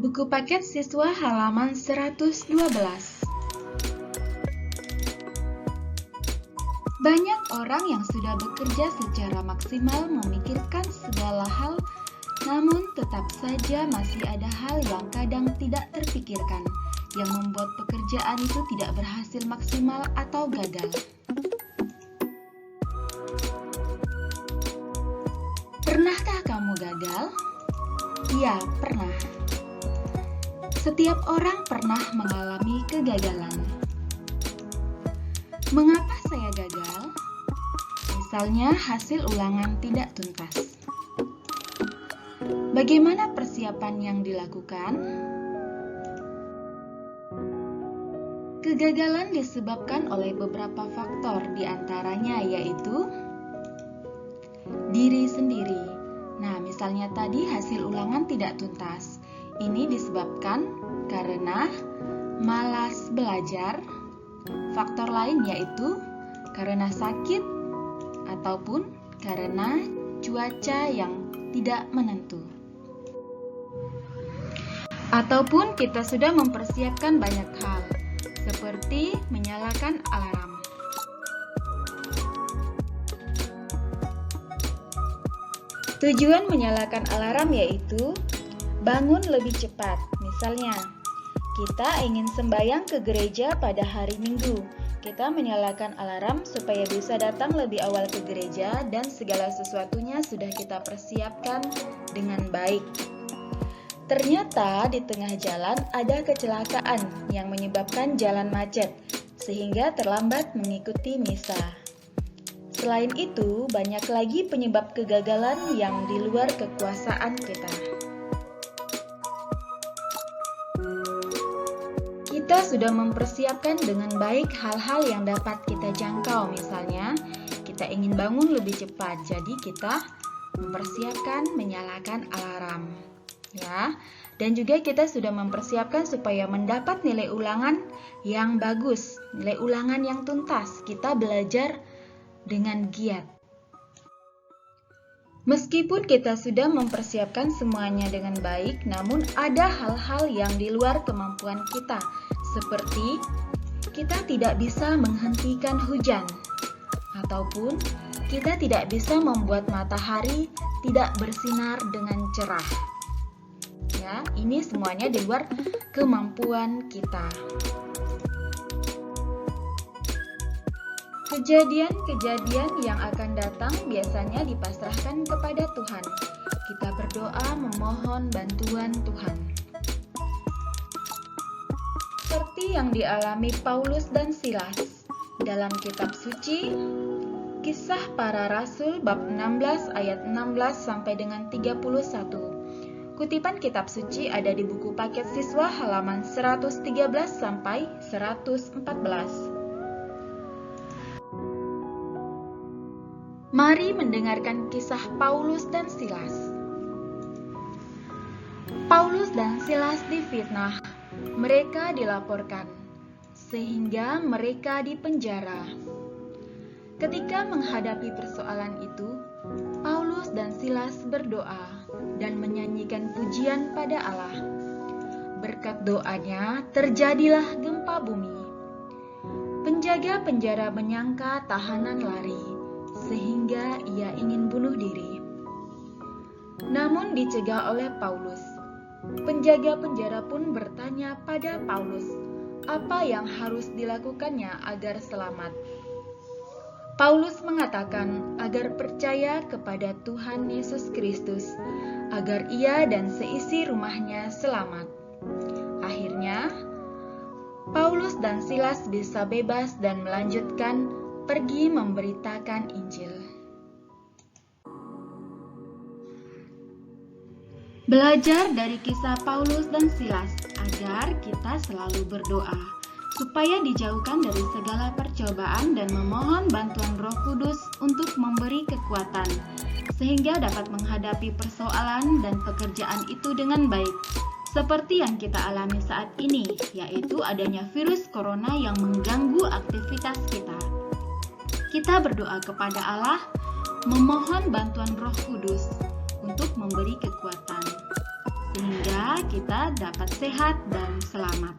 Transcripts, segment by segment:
Buku paket siswa halaman 112. Banyak orang yang sudah bekerja secara maksimal memikirkan segala hal, namun tetap saja masih ada hal yang kadang tidak terpikirkan, yang membuat pekerjaan itu tidak berhasil maksimal atau gagal. Pernahkah kamu gagal? Ya, pernah. Setiap orang pernah mengalami kegagalan. Mengapa saya gagal? Misalnya hasil ulangan tidak tuntas. Bagaimana persiapan yang dilakukan? Kegagalan disebabkan oleh beberapa faktor, diantaranya yaitu diri sendiri. Nah, misalnya tadi hasil ulangan tidak tuntas. Ini disebabkan karena malas belajar. Faktor lain yaitu karena sakit ataupun karena cuaca yang tidak menentu. Ataupun kita sudah mempersiapkan banyak hal, seperti menyalakan alarm. Tujuan menyalakan alarm yaitu bangun lebih cepat. Misalnya, kita ingin sembahyang ke gereja pada hari Minggu. Kita menyalakan alarm supaya bisa datang lebih awal ke gereja dan segala sesuatunya sudah kita persiapkan dengan baik. Ternyata di tengah jalan ada kecelakaan yang menyebabkan jalan macet, sehingga terlambat mengikuti misa. Selain itu, banyak lagi penyebab kegagalan yang di luar kekuasaan kita. Kita sudah mempersiapkan dengan baik hal-hal yang dapat kita jangkau. Misalnya, kita ingin bangun lebih cepat, jadi kita mempersiapkan menyalakan alarm. Ya, dan juga kita sudah mempersiapkan supaya mendapat nilai ulangan yang bagus, nilai ulangan yang tuntas. Kita belajar dengan giat. Meskipun kita sudah mempersiapkan semuanya dengan baik, namun ada hal-hal yang di luar kemampuan kita, seperti kita tidak bisa menghentikan hujan, ataupun kita tidak bisa membuat matahari tidak bersinar dengan cerah. Ya, ini semuanya di luar kemampuan kita. Kejadian-kejadian yang akan datang biasanya dipasrahkan kepada Tuhan. Kita berdoa memohon bantuan Tuhan. Seperti yang dialami Paulus dan Silas dalam kitab suci, Kisah Para Rasul bab 16 ayat 16 sampai dengan 31. Kutipan kitab suci ada di buku paket siswa halaman 113 sampai 114. Mari mendengarkan kisah Paulus dan Silas. Paulus dan Silas difitnah, mereka dilaporkan, sehingga mereka dipenjara. Ketika menghadapi persoalan itu, Paulus dan Silas berdoa dan menyanyikan pujian pada Allah. Berkat doanya, terjadilah gempa bumi. Penjaga penjara menyangka tahanan lari, sehingga ia ingin bunuh diri. Namun dicegah oleh Paulus. Penjaga penjara pun bertanya pada Paulus, apa yang harus dilakukannya agar selamat. Paulus mengatakan agar percaya kepada Tuhan Yesus Kristus, agar ia dan seisi rumahnya selamat. Akhirnya, Paulus dan Silas bisa bebas dan melanjutkan pergi memberitakan Injil. Belajar dari kisah Paulus dan Silas agar kita selalu berdoa supaya dijauhkan dari segala percobaan dan memohon bantuan Roh Kudus untuk memberi kekuatan sehingga dapat menghadapi persoalan dan pekerjaan itu dengan baik. Seperti yang kita alami saat ini, yaitu adanya virus corona yang mengganggu aktivitas kita. Kita berdoa kepada Allah, memohon bantuan Roh Kudus untuk memberi kekuatan, sehingga kita dapat sehat dan selamat.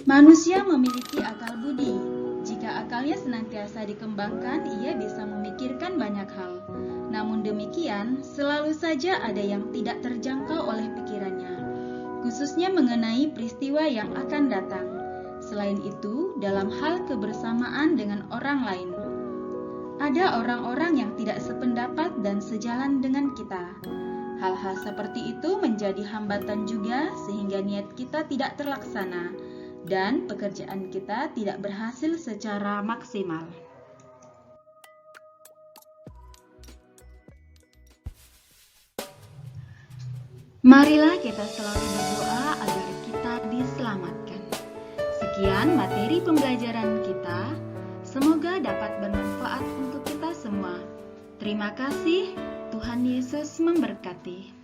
Manusia memiliki akal budi. Jika akalnya senantiasa dikembangkan, ia bisa memikirkan banyak hal. Namun demikian, selalu saja ada yang tidak terjangkau oleh pikirannya, khususnya mengenai peristiwa yang akan datang. Selain itu, dalam hal kebersamaan dengan orang lain, ada orang-orang yang tidak sependapat dan sejalan dengan kita. Hal-hal seperti itu menjadi hambatan juga sehingga niat kita tidak terlaksana dan pekerjaan kita tidak berhasil secara maksimal. Marilah kita selalu berdoa agar kita diselamatkan. Sekian materi pembelajaran kita. Semoga dapat bermanfaat untuk kita semua. Terima kasih. Tuhan Yesus memberkati.